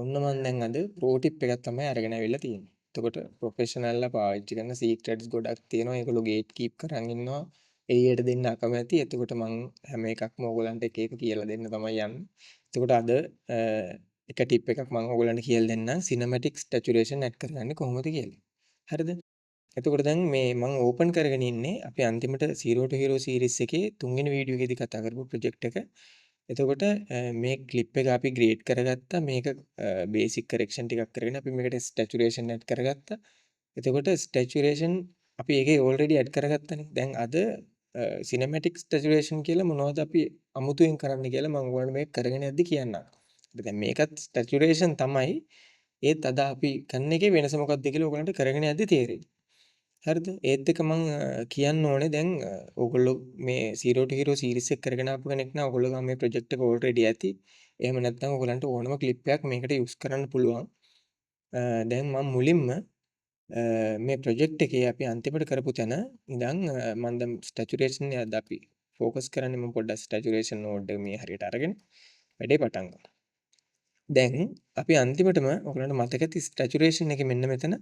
ඔන්න මම දැන් අද ප්‍රෝ ටිප් එකක් තමයි අරගෙන අවිල්ලා තියෙන්නේ. එතකොට ප්‍රොෆෙෂනල්ලා පාවිච්චි කරන සීක්‍රට්ස් ගොඩක් තියෙනවා. ඒගොල්ලෝ ගේට් කීප් කරන් ඉන්නවා. එළියට දෙන්න අකමැති. එතකොට මම හැම එකක්ම ඕගලන්ට එක එක කියලා දෙන්න තමයි යන්නේ. එතකොට අද එක ටිප් එකක් මම ඕගලන්ට කියලා දෙන්නම් සිනමැටික් සැචුරේෂන් ඇඩ් කරගන්නේ කොහොමද කියලා. හරිද? එතකොට දැන් මේ මම ඕපන් කරගෙන ඉන්නේ අපි අන්තිමට Zero to Hero series එකේ තුන්වෙනි වීඩියෝ එකේදී කතා කරපු ප්‍රොජෙක්ට් එක. එතකොට මේ ක්ලිප් එක අපි ග්‍රේඩ් කරගත්තා. මේක බේසික් කරෙක්ෂන් ටිකක් කරගෙන අපි මේකට ස්ටැචුරේෂන් ඇඩ් කරගත්තා. එතකොට ස්ටැචුරේෂන් අපි ඒකේ ඕල්රෙඩි ඇඩ් කරගත්තනේ. දැන් අද සිනමැටික් ස්ටැචුරේෂන් කියලා මොනවද අපි අමුතුවෙන් කරන්න කියලා මම ඔයාලට මේක කරගෙන යද්දි කියන්නම්. දැන් මේකත් ස්ටැචුරේෂන් තමයි. ඒත් අද අපි කරන එකේ වෙනස මොකක්ද කියලා ඔයගලන්ට කරගෙන යද්දි තේරෙයි. හරිද? ඒත් එක මං කියන්න ඕනේ දැන් ඕගොල්ලෝ මේ Zero to Hero series එක කරගෙන ආපු කෙනෙක් නම් ඕගොල්ලෝ ගාව මේ ප්‍රොජෙක්ට් එක already ඇති. එහෙම නැත්නම් ඕගොල්ලන්ට ඕනම ක්ලිප් එකක් මේකට යූස් කරන්න පුළුවන්. දැන් මම මුලින්ම මේ ප්‍රොජෙක්ට් එකේ අපි අන්තිමට කරපු තැන ඉඳන් මම දැන් ස්ටැචුරේෂන් එක අද අපි ફોකස් කරන්නේ මම පොඩ්ඩක් ස්ටැචුරේෂන් නෝඩ් එක මේ හරියට අරගෙන වැඩේ පටන් ගමු. දැන් අපි අන්තිමටම ඔයගලන්ට මතක ඇති ස්ටැචුරේෂන් එකේ මෙන්න මෙතන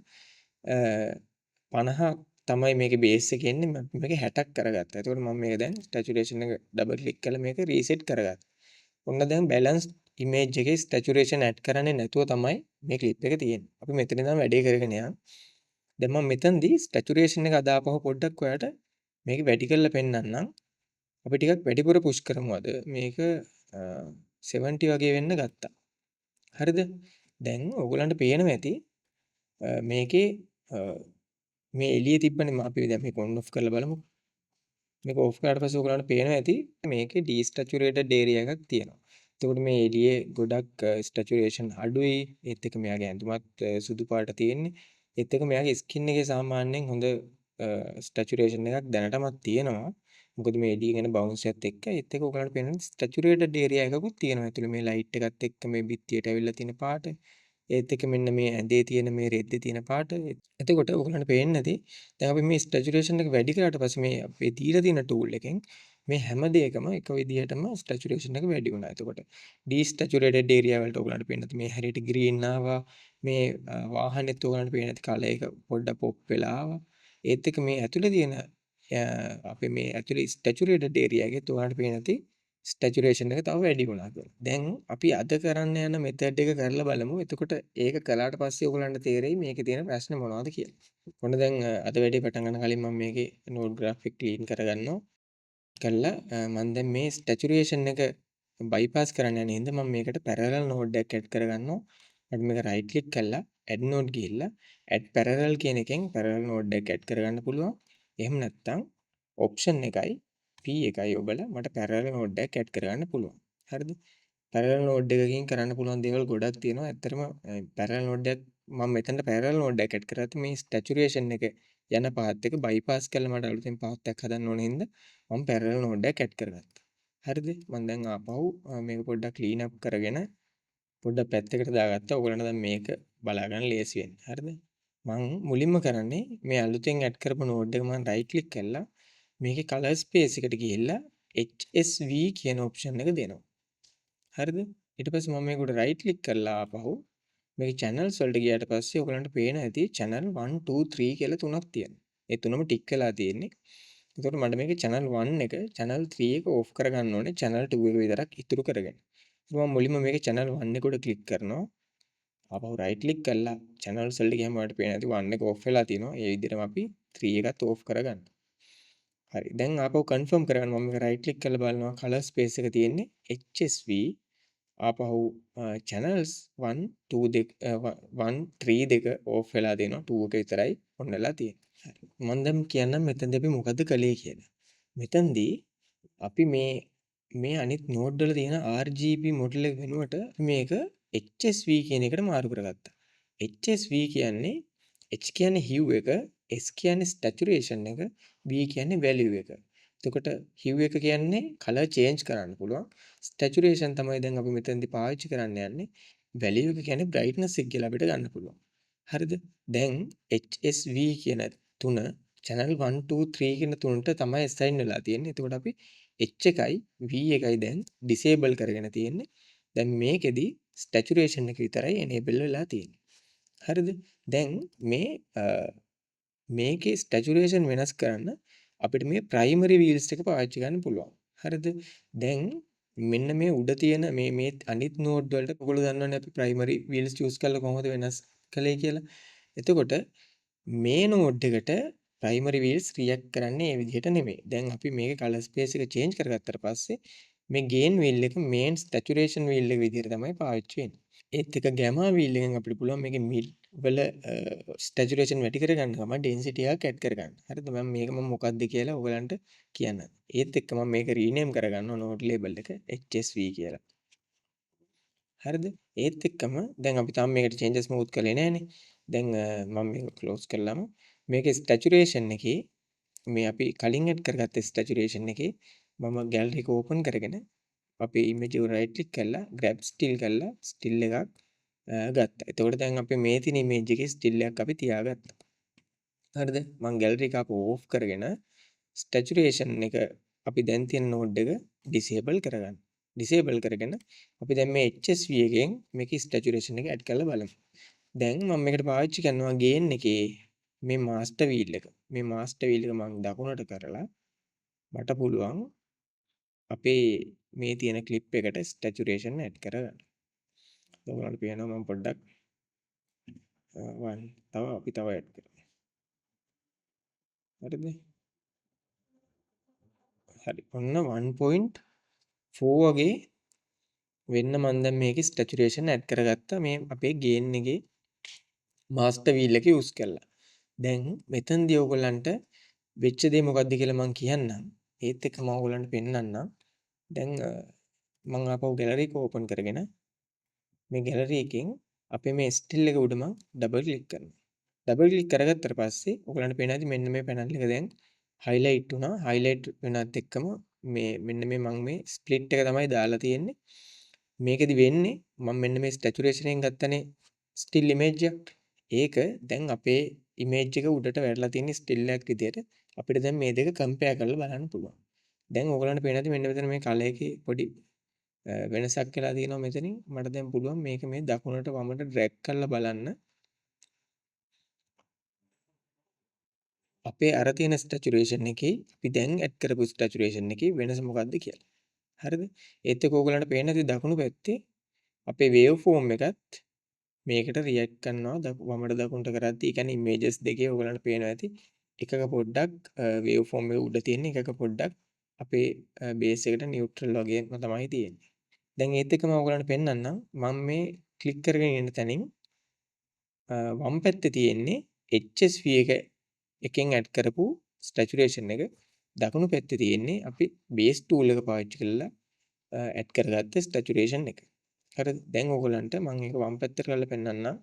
50 තමයි මේකේ බේස් එක එන්නේ මම මේක 60ක් කරගත්තා. එතකොට මම මේක දැන් ස්ටැචුරේෂන් එක ඩබල් ක්ලික් කරලා මේක රීසෙට් කරගත්තා. ඔන්න දැන් බැලන්ස් ඉමේජ් එකේ ස්ටැචුරේෂන් ඇඩ් කරන්නේ නැතුව තමයි මේ ක්ලිප් එක තියෙන්නේ. අපි මෙතන ඉඳන් වැඩේ කරගෙන යන්න. දැන් මම මෙතනදී ස්ටැචුරේෂන් එක අදාපහුව පොඩ්ඩක් ඔයාලට මේක වැඩි කරලා පෙන්නන්නම්. අපි ටිකක් වැඩිපුර පුෂ් කරමු අද. මේක 70 වගේ වෙන්න ගත්තා. හරිද? දැන් ඕගලන්ට පේනවා ඇති මේකේ මේ එළියේ තිබ්බනේ අපි දැන් මේක ඔන් ඔෆ් කරලා බලමු. මේක ඔෆ් කරාට පස්සේ ඔයගලන්ට පේනවා ඇති මේකේ ඩීස්ටැචුරේටඩ් ඒරියා එකක් තියෙනවා. එතකොට මේ එළියේ ගොඩක් ස්ටැචුරේෂන් අඩුයි. ඒත් එක්ක මෙයාගේ ඇඳුමත් සුදු පාට තියෙන්නේ. ඒත් එක්ක මෙයාගේ ස්කින් එකේ සාමාන්‍යයෙන් හොඳ ස්ටැචුරේෂන් එකක් දැනටමත් තියෙනවා. මොකද මේ එළිය ගැන බවුන්ස් එකත් එක්ක ඒත් එක්ක ඔයගලන්ට පේනවා ස්ටැචුරේටඩ් ඒරියා එකකුත් තියෙනවා. ඇතුළේ මේ ලයිට් එකත් එක්ක මේ බිත්තියට ඇවිල්ලා තියෙන පාට. ඒත් එක්ක මෙන්න මේ ඇඳේ තියෙන මේ රෙද්දේ තියෙන පාට. එතකොට ඔයගලන්ට පේන්නේ නැති දැන් අපි මේ ස්ටැචුරේෂන් එක වැඩි කරාට පස්සේ මේ අපේ දීලා තියෙන ටූල් එකෙන් මේ හැම දෙයකම එක විදිහටම ස්ටැචුරේෂන් එක වැඩි වුණා. එතකොට ඩීස්ටැචුරේටඩ් ඒරියා වලට ඔයගලන්ට පේන්නේ නැති මේ හැරියට ග්‍රීන් ආවා. මේ වාහනේත් ඔයගලන්ට පේන්නේ නැති කලර් එක පොඩ්ඩක් පොප් වෙලා ආවා. ඒත් එක්ක මේ ඇතුලේ තියෙන අපි මේ ඇතුලේ ස්ටැචුරේටඩ් ඒරියා එකේ ඔයගලන්ට පේන්නේ නැති ස්ටැචුරේෂන් එක තව වැඩි වුණා කියලා. දැන් අපි අද කරන්න යන මෙතඩ් එක කරලා බලමු. එතකොට ඒක කළාට පස්සේ ඔයගලන්ට තේරෙයි මේකේ තියෙන ප්‍රශ්නේ මොනවද කියලා. ඔන්න දැන් අද වැඩේ පටන් ගන්න කලින් මම මේකේ නෝඩ් ග්‍රාෆික් ක්ලීන් කරගන්නවා. කරලා මම දැන් මේ ස්ටැචුරේෂන් එක බයිපාස් කරන්න යන හින්දා මම මේකට පැරලල් නෝඩ් එකක් ඇඩ් කරගන්නවා. මට මේක රයිට් ක්ලික් කරලා ඇඩ් නෝඩ් ගිහිල්ලා ඇඩ් පැරලල් කියන එකෙන් පැරලල් නෝඩ් එකක් ඇඩ් කරගන්න පුළුවන්. එහෙම නැත්නම් ඔප්ෂන් එකයි P එකයි ඔබලා මට පැරලල් නෝඩ් එකක් ඇඩ් කරගන්න පුළුවන්. හරිද? පැරලල් නෝඩ් එකකින් කරන්න පුළුවන් දේවල් ගොඩක් තියෙනවා. ඇත්තටම පැරලල් නෝඩ් එකක් මම මෙතනට පැරලල් නෝඩ් එකක් ඇඩ් කරගත්තා. මේ ස්ටැචුරේෂන් එක යන පාත් එක බයිපාස් කරලා මට අලුතෙන් පාත් එකක් හදන්න ඕන හින්දා මම පැරලල් නෝඩ් එකක් ඇඩ් කරගත්තා. හරිද? මම දැන් ආපහු මේක පොඩ්ඩක් ක්ලීන් අප් කරගෙන පොඩ්ඩක් පැත්තකට දාගත්තා. ඔයගලන්ට දැන් මේක බලා ගන්න ලේසි වෙන්නේ. හරිද? මම මුලින්ම කරන්නේ මේ අලුතෙන් ඇඩ් කරපු නෝඩ් එක මම රයිට් ක්ලික් කරලා මේකේ කලර් ස්පේස් එකට ගිහිල්ලා HSV කියන ඔප්ෂන් එක දෙනවා. හරිද? ඊට පස්සේ මම මේකට රයිට් ක්ලික් කරලා ආපහු මේක channels වලට ගියාට පස්සේ ඔයගලන්ට පේන ඇති channel 1 2 3 කියලා තුනක් තියෙනවා. ඒ තුනම ටික් වෙලා තියෙන්නේ. එතකොට මට මේකේ channel 1 එක channel 3 එක off කරගන්න ඕනේ channel 2 එක විතරක් ඉතුරු කරගෙන. මම මුලින්ම මේකේ channel 1 එක උඩ ක්ලික් කරනවා. ආපහු රයිට් ක්ලික් කරලා channels වලට ගියාම ඔයාලට පේන ඇති 1 එක off වෙලා තියෙනවා. ඒ විදිහටම අපි 3 එකත් off කරගන්න. හරි. දැන් ආපහු confirm කරගන්න මම මේක රයිට් ක්ලික් කරලා බලනවා color space එක තියෙන්නේ HSV ආපහු channels 1 2 දෙක 1 3 දෙක off වෙලා දෙනවා 2 එක විතරයි on වෙලා තියෙන්නේ. හරි. මම දැන් කියන්නම් මෙතනදී අපි මොකද කළේ කියලා. මෙතනදී අපි මේ අනිත් නෝඩ් වල තියෙන RGB මොඩල් එක වෙනුවට මේක HSV කියන එකට මාරු කරගත්තා. HSV කියන්නේ H කියන්නේ hue එක, S කියන්නේ saturation එක, V කියන්නේ value එක. එතකොට hue එක කියන්නේ color change කරන්න පුළුවන්. saturation තමයි දැන් අපි මෙතනදී පාවිච්චි කරන්න යන්නේ. value එක කියන්නේ brightness එක කියලා අපිට ගන්න පුළුවන්. හරිද? දැන් HSV කියන තුන channel 1 2 3 කියන තුනට තමයි assign වෙලා තියෙන්නේ. එතකොට අපි H එකයි V එකයි දැන් disable කරගෙන තියෙන්නේ. දැන් මේකෙදි saturation එක විතරයි enable වෙලා තියෙන්නේ. හරිද? දැන් මේ මේකේ saturation වෙනස් කරන්න අපිට මේ primary wheels එක පාවිච්චි කරන්න පුළුවන්. හරිද? දැන් මෙන්න මේ උඩ තියෙන මේ අනිත් node වලට ඔයගොල්ලෝ දන්නවනේ අපි primary wheels choose කරලා කොහොමද වෙනස් කළේ කියලා. එතකොට මේ node එකට primary wheels react කරන්නේ මේ විදිහට නෙමෙයි. දැන් අපි මේකේ color space එක change කරගත්තට පස්සේ මේ gain wheel එක main saturation wheel එක විදිහට තමයි පාවිච්චි වෙන්නේ. ඒත් එක gamma wheel එකෙන් අපිට පුළුවන් මේකේ mid වල saturation වැඩි කරගන්න ගමන් density එකක් add කරගන්න. හරිද? මම මොකක්ද කියලා ඔයගලන්ට කියන්නම්. ඒත් එක්ක මම මේක rename කරගන්නවා node label එක HSV කියලා. හරිද? ඒත් එක්කම දැන් අපි තාම මේකට changes මොකුත් කළේ නැහනේ. දැන් මම මේක close කළාම මේකේ saturation එකේ මේ අපි කලින් add කරගත්ත saturation එකේ මම gallery එක open කරගෙන අපේ image එක right click කරලා grab still කරලා still එකක් ගත්තා. එතකොට දැන් අපි මේ තියෙන image එකේ still එකක් අපි තියාගත්තා. හරිද? මම gallery එක ආපහු off කරගෙන saturation එක අපි දැන් තියෙන node එක disable කරගන්න. disable කරගෙන අපි දැන් මේ HSV එකෙන් මේකේ saturation එක add කරලා බලමු. දැන් මම මේකට පාවිච්චි කරනවා gain එකේ මේ master wheel එක. මේ master wheel එක මම දකුණට කරලා මට පුළුවන් අපේ මේ තියෙන clip එකට saturation add කරගන්න. ඔයගොල්ලන්ට පේනවා මම පොඩ්ඩක් අපි තව add කරමු. හරිද? හරි. ඔන්න 1.4 වගේ වෙන්න මම දැන් මේකේ saturation add කරගත්තා මේ අපේ gain එකේ master wheel එක use කරලා. දැන් මෙතනදී ඔයගොල්ලන්ට වෙච්ච දේ මොකක්ද කියලා මම කියන්නම්. ඒත් එක්ක මම ඔයගොල්ලන්ට පෙන්නන්නම්. දැන් මම ආපහු gallery එක open කරගෙන මේ gallery එකෙන් අපේ මේ still එක උඩ මම double click කරනවා. double click කරගත්තට පස්සේ ඔයගොල්ලන්ට පේනවා ඇති මෙන්න මේ panel එක දැන් highlight වුණා. highlight වෙනත් එක්කම මේ මෙන්න මේ මම මේ split එක තමයි දාලා තියෙන්නේ. මේකෙදි වෙන්නේ මම මෙන්න මේ saturation එකෙන් ගත්තනේ still image එක. ඒක දැන් අපේ image එක උඩට වැටලා තියෙන still එකක් විදියට අපිට දැන් මේ දෙක compare කරලා බලන්න පුළුවන්. දැන් ඔයගොල්ලන්ට පේනවා ඇති මෙන්න මෙතන මේ color එකේ පොඩි වෙනසක් වෙලා තියෙනවා මෙතනින්. මට දැන් පුළුවන් මේක මේ දකුණට වමට drag කරලා බලන්න. අපේ අර තියෙන saturation එකේ අපි දැන් add කරපු saturation එකේ වෙනස මොකක්ද කියලා. හරිද? ඒත් එක්ක ඕගොල්ලන්ට පේන්න ඇති දකුණු පැත්තේ අපේ wave form එකත් මේකට react කරනවා වමට දකුණට කරද්දී. ඒ කියන්නේ images දෙකේ ඕගොල්ලන්ට පේනවා ඇති එකක පොඩ්ඩක් wave form එක උඩ තියෙන එකක පොඩ්ඩක් අපේ base එකට neutral වගේම තමයි තියෙන්නේ. දැන් ඒත් එක්කම ඕගොල්ලන්ට පෙන්නන්නම් මම මේ click කරගෙන ඉන්න තැනින් වම් පැත්තේ තියෙන්නේ HSV එකෙන් add කරපු saturation එක. දකුණු පැත්තේ තියෙන්නේ අපි base tool එක පාවිච්චි කරලා add කරගත්ත saturation එක. හරිද? දැන් ඕගොල්ලන්ට මම ඒක වම් පැත්තට කරලා පෙන්නන්නම්.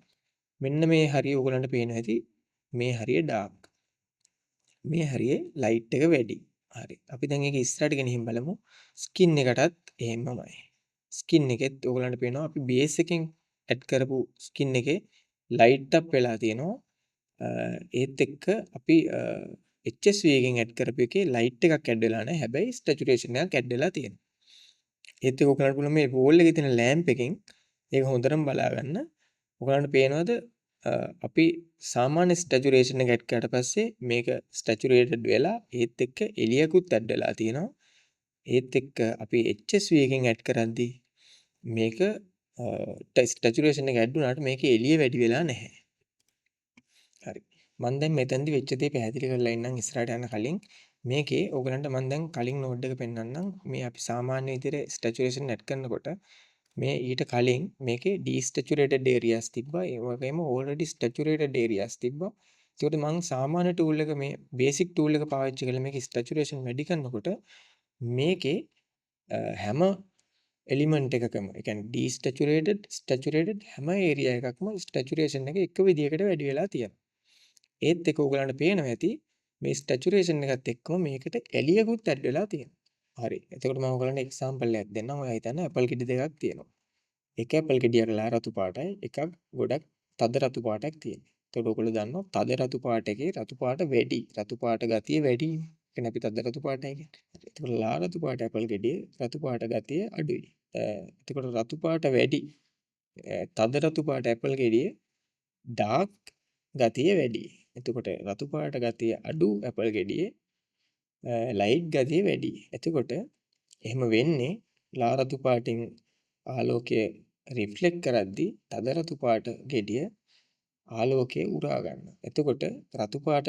මෙන්න මේ හරිය ඕගොල්ලන්ට පේනවා ඇති මේ හරිය dark. මේ හරියේ light එක වැඩි. හරි. අපි දැන් ඒක ඉස්සරහට ගෙනිහින් බලමු. skin එකටත් එහෙමමයි. skin එකෙත් ඕගොල්ලන්ට පේනවා අපි base එකෙන් add කරපු skin එකේ light up වෙලා තියෙනවා. ඒත් එක්ක අපි HSV එකෙන් add කරපු එකේ light එකක් add වෙලා නැහැ. හැබැයි saturation එකක් add වෙලා තියෙනවා. ඒත් එක්ක ඔයගොල්ලන්ට පුළුවන් මේ wall එකේ තියෙන lamp එකෙන් ඒක හොඳටම බලා ගන්න. ඔයගොල්ලන්ට පේනවද අපි සාමාන්‍ය saturation එක add කරාට පස්සේ මේක saturated වෙලා ඒත් එක්ක එළියකුත් add වෙලා තියෙනවා. ඒත් එක්ක අපි HSV එකෙන් add කරද්දී මේක saturation එක add වුණාට මේකේ එළිය වැඩි වෙලා නැහැ. හරි. මම දැන් මෙතනදි වෙච්ච දේ පැහැදිලි කරලා ඉන්නම් ඉස්සරහට යන්න කලින් මේකේ ඕගලන්ට මම දැන් කලින් නෝඩ් එක පෙන්නන්නම්. මේ අපි සාමාන්‍ය විදිහට saturation add කරනකොට මේ ඊට කලින් මේකේ desaturated areas තිබ්බා. ඒ වගේම already saturated areas තිබ්බා. ඒකට මම සාමාන්‍ය tool එක මේ basic tool එක පාවිච්චි කරලා මේකේ saturation වැඩි කරනකොට මේකේ හැම එලිමන්ට් එකකම ඒ කියන්නේ desaturated saturated හැම area එකක්ම saturation එක එක විදිහකට වැඩි වෙලා තියෙනවා. ඒත් එක ඔයගලන්ට පේනවා ඇති මේ saturation එකත් එක්කම මේකට එළියකුත් ඇඩ් වෙලා තියෙනවා. හරි. එතකොට මම ඔයගලන්ට එක්සැම්පල් එකක් දෙන්නම්. ඔයා හිතන්න ඇපල් ගෙඩි දෙකක් තියෙනවා. එක ඇපල් ගෙඩියක් ලා රතු පාටයි, එකක් ගොඩක් තද රතු පාටක් තියෙනවා. එතකොට ඔයගොල්ලෝ දන්නවා තද රතු පාට එකේ රතු පාට වැඩි. රතු පාට ගතිය වැඩි. කියන්නේ අපි තද රතු පාටයි කියන්නේ. එතකොට ලා රතු පාට ඇපල් ගෙඩියේ රතු පාට ගතිය අඩුයි. එතකොට රතු පාට වැඩි තද රතු පාට ඇපල් ගෙඩිය ඩාර්ක් ගතිය වැඩි. එතකොට රතු පාට ගතිය අඩු ඇපල් ගෙඩියේ ලයිට් ගතිය වැඩි. එතකොට එහෙම වෙන්නේ ලා රතු පාටින් ආලෝකය රිෆ්ලෙක්ට් කරද්දී තද රතු පාට ගෙඩිය ආලෝකය උරා ගන්නවා. එතකොට රතු පාට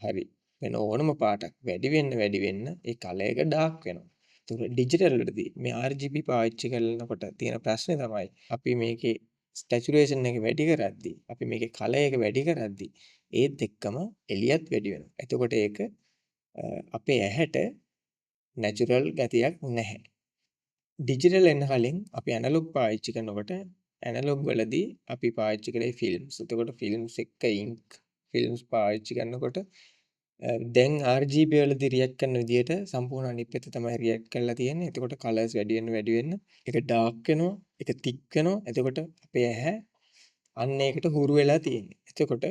හරි වෙන ඕනම පාටක් වැඩි වෙන්න ඒ කලර් එක ඩාර්ක් වෙනවා. ඒතකොට ඩිජිටල් වලදී මේ RGB පාවිච්චි කරනකොට තියෙන ප්‍රශ්නේ තමයි අපි මේකේ සැචුරේෂන් එක වැඩි කරද්දී අපි මේකේ කලර් එක වැඩි කරද්දී ඒත් එක්කම එළියත් වැඩි වෙනවා. එතකොට ඒක අපේ ඇහැට නැචරල් ගතියක් නැහැ. ඩිජිටල් එන්න කලින් අපි ඇනලොග් පාවිච්චි කරනකොට ඇනලොග් වලදී අපි පාවිච්චි කරේ ෆිල්ම්ස්. එතකොට ෆිල්ම්ස් එක්ක ඉන්ක් ෆිල්ම්ස් පාවිච්චි කරනකොට දැන් RGB වලදී රියැක්ට් කරන විදිහට සම්පූර්ණ අනිත් පැත්ත තමයි රියැක්ට් කරලා තියෙන්නේ. එතකොට කලර්ස් වැඩි වෙන්න ඒක ඩාර්ක් වෙනවා, ඒක තික් වෙනවා. එතකොට අපේ ඇහැ අන්න ඒකට හුරු වෙලා තියෙන්නේ. එතකොට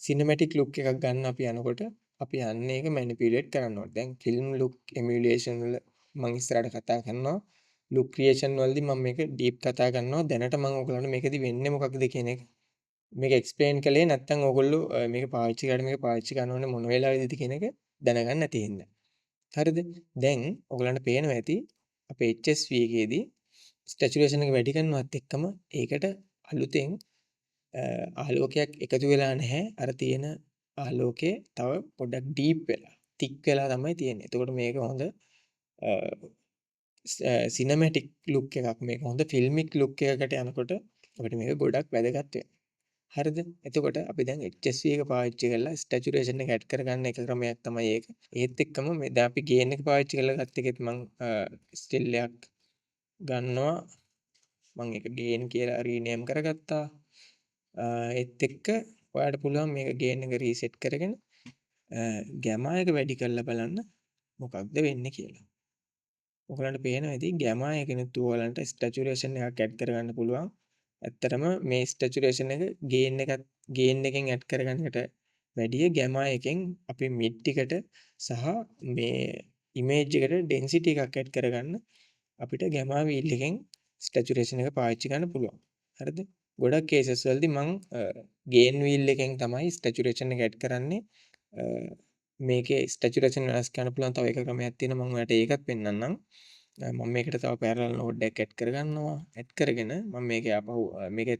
සිනමැටික් ලුක් එකක් ගන්න අපි යනකොට අපි අන්න ඒක මැනිපියුලේට් කරන්න ඕනේ. දැන් ෆිල්ම් ලුක් එමියුලේෂන් වල මම ඉස්සරහට කතා කරනවා. ලුක් ක්‍රියේෂන් වලදී මම මේක ඩීප් කතා කරනවා. දැනට මම ඔයගලන්ට මේකෙදි වෙන්නේ මොකක්ද කියන එක මේක එක්ස්ප්ලেইন කළේ නැත්නම් ඕගොල්ලෝ මේක පාවිච්චි කරලා මේක පාවිච්චි කරන්න ඕනේ මොන වෙලාවෙදිද කියන එක දැනගන්න නැති හින්දා. හරිද? දැන් ඔයගලන්ට පේනවා ඇති අපේ HSV එකේදී සැචුරේෂන් එක වැඩි කරනවත් එක්කම ඒකට අලුතෙන් ආලෝකයක් එකතු වෙලා නැහැ. අර තියෙන ආලෝකයේ තව පොඩ්ඩක් ඩීප් වෙලා, තික් වෙලා තමයි තියෙන්නේ. එතකොට මේක හොඳ සිනමැටික් ලුක් එකක්. මේක හොඳ ෆිල්මික් ලුක් එකකට යනකොට අපිට මේක ගොඩක් වැදගත් වෙනවා. හරිද? එතකොට අපි දැන් HSV එක පාවිච්චි කරලා සැචුරේෂන් එක ඇඩ් කරගන්න එක ක්‍රමයක් තමයි ඒක. ඒත් එක්කම මේ දැන් අපි ගේන් එක පාවිච්චි කරලා ගත්ත එකෙත් මම ස්ටිල් එකක් ගන්නවා. මම ඒක ගේන් කියලා රීනේම් කරගත්තා. ඒත් එක්ක ඔයාලට පුළුවන් මේක ගේන් එක රීසෙට් කරගෙන ගැමා එක වැඩි කරලා බලන්න මොකක්ද වෙන්නේ කියලා. ඔයගලන්ට පේනවා ඇති ගැමා එකෙනුත් ඔයාලන්ට සැචුරේෂන් එකක් ඇඩ් කරගන්න පුළුවන්. ඇත්තටම මේ සැචුරේෂන් එක ගේන් එකෙන් ඇඩ් කරගන්නකට වැඩිය ගැමා එකෙන් අපි මිඩ් ටිකට සහ මේ ඉමේජ් එකට ඩෙන්සිටි එකක් ඇඩ් කරගන්න අපිට ගැමා වීල් එකෙන් සැචුරේෂන් එක පාවිච්චි කරන්න පුළුවන්. හරිද? ගොඩක් කේසස් වලදී මම ගේන් වීල් එකෙන් තමයි සැචුරේෂන් එක ඇඩ් කරන්නේ. මේකේ සැචුරේෂන් වෙනස් කරන්න පුළුවන් තව එක ක්‍රමයක් තියෙනවා. මම ඔයාලට ඒකත් පෙන්නන්නම්. මම මේකට තව පැරලල් නෝඩ් එකක් ඇඩ් කරගන්නවා. ඇඩ් කරගෙන මම මේකේ ආපහු මේකේ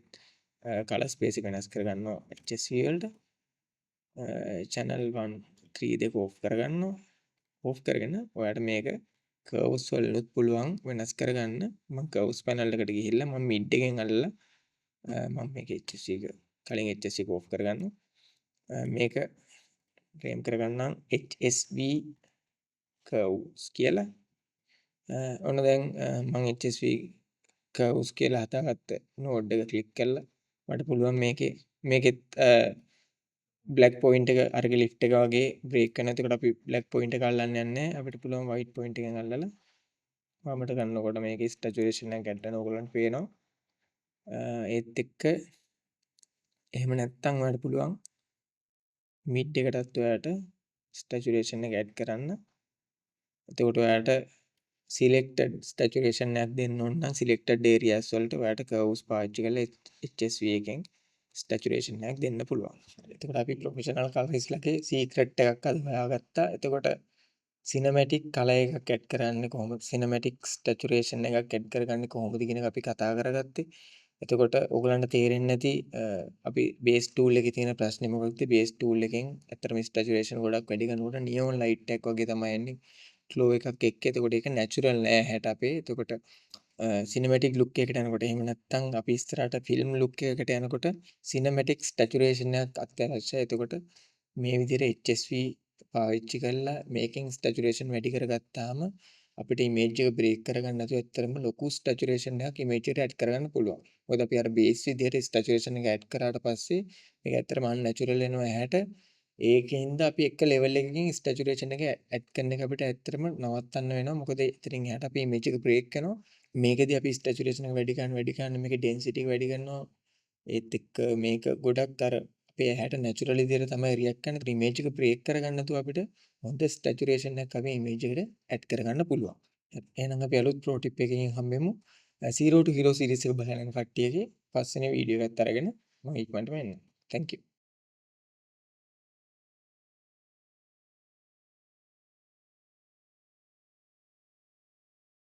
කලර් ස්පේස් එක වෙනස් කරගන්නවා. HSV වලට channel 1 3 දෙක ඕෆ් කරගන්නවා. ඕෆ් කරගෙන ඔයාලට මේක කර්ව්ස් වලුත් පුළුවන් වෙනස් කරගන්න. මම කර්ව්ස් පැනල් එකට ගිහිල්ලා මම මිඩ් එකෙන් අල්ලලා මම මේක HSV එක කලින් HSV එක ඕෆ් කරගන්නවා. මේක ෆ්‍රේම් කරගන්නම් HSV curves කියලා. ඔන්න දැන් මම HSV curves කියලා හදාගත්ත නෝඩ් එක ක්ලික් කරලා මට පුළුවන් මේකෙත් බ්ලැක් පොයින්ට් එක අරගේ ලිෆ්ට් එක වගේ බ්‍රේක් කරන. එතකොට අපි බ්ලැක් පොයින්ට් එක අල්ලන්නේ නැහැ. අපිට පුළුවන් වයිට් පොයින්ට් එකෙන් අල්ලලා වමට ගන්නකොට මේකේ සැචුරේෂන් එක ගැටෙන ඕගලන්ට පේනවා. ඒත් එක්ක එහෙම නැත්තම් ඔයාලට පුළුවන් මිඩ් එකටත් ඔයාලට සැචුරේෂන් එක ඇඩ් කරන්න. එතකොට ඔයාලට සිලෙක්ටඩ් සැචුරේෂන් එකක් දෙන්න ඕන නම් සිලෙක්ටඩ් ඒරියාස් වලට ඔයාලට කර්ව්ස් පාවිච්චි කරලා HSV එකෙන් සැචුරේෂන් එකක් දෙන්න පුළුවන්. එතකොට අපි ප්‍රොෆෙෂනල් කලරිස්ට්ලාගේ සීක්‍රට් එකක් අද හොයාගත්තා. එතකොට සිනමැටික් කලර් එකක් ඇඩ් කරන්නේ කොහොමද? සිනමැටික් සැචුරේෂන් එකක් ඇඩ් කරගන්නේ කොහොමද කියන එක අපි කතා කරගත්තේ. එතකොට ඕගලන්ට තේරෙන්නේ නැති අපි බේස් ටූල් එකේ තියෙන ප්‍රශ්නේ මොකක්ද? බේස් ටූල් එකෙන් ඇත්තටම සැචුරේෂන් ගොඩක් වැඩි කරනකොට නියෝන් ලයිට් එකක් වගේ තමයි එන්නේ. ෆ්ලෝ එකක් එක්ක. එතකොට ඒක නැචරල් නෑ හැට අපේ. එතකොට සිනමැටික් ලුක් එකකට යනකොට එහෙම නැත්නම් අපි ඉස්සරහට ෆිල්ම් ලුක් එකකට යනකොට සිනමැටික් සැචුරේෂන් එකක් අත්‍යවශ්‍යයි. එතකොට මේ විදිහට HSV පාවිච්චි කරලා මේකෙන් සැචුරේෂන් වැඩි කරගත්තාම අපිට ඉමේජ් එක බ්‍රේක් කරගන්න නැතුව ඇත්තටම ලොකු සැචුරේෂන් එකක් ඉමේජ් එකට ඇඩ් කරගන්න පුළුවන්. මොකද අපි අර බේස් විදිහට සැචුරේෂන් එක ඇඩ් කරාට පස්සේ මේක ඇත්තටම අන්නැචරල් වෙනවා ඇහැට. ඒකින්ද අපි එක ලෙවල් එකකින් සැචුරේෂන් එක ඇඩ් කරන එක අපිට ඇත්තටම නවත්තන්න වෙනවා. මොකද එතනින් එහාට අපි ඉමේජ් එක බ්‍රේක් කරනවා. මේකදී අපි සැචුරේෂන් එක වැඩි කරන මේකේ ඩෙන්සිටි එක වැඩි කරනවා. ඒත් එක්ක මේක ගොඩක් අර අපේ ඇහැට නැචරල් විදිහට තමයි රියැක්ට් කරන්නේ. ඉමේජ් එක බ්‍රේක් කරගන්න නැතුව අපිට හොඳ සැචුරේෂන් එකක් අපි ඉමේජ් එකට ඇඩ් කරගන්න පුළුවන්. එහෙනම් අපි අලුත් ප්‍රෝ ටිප් එකකින් හම්බෙමු. Zero to Hero series එක බලන කට්ටියගේ පස්වෙනි වීඩියෝ එකත් අරගෙන මම ඉක්මනටම එන්නම්. Thank you.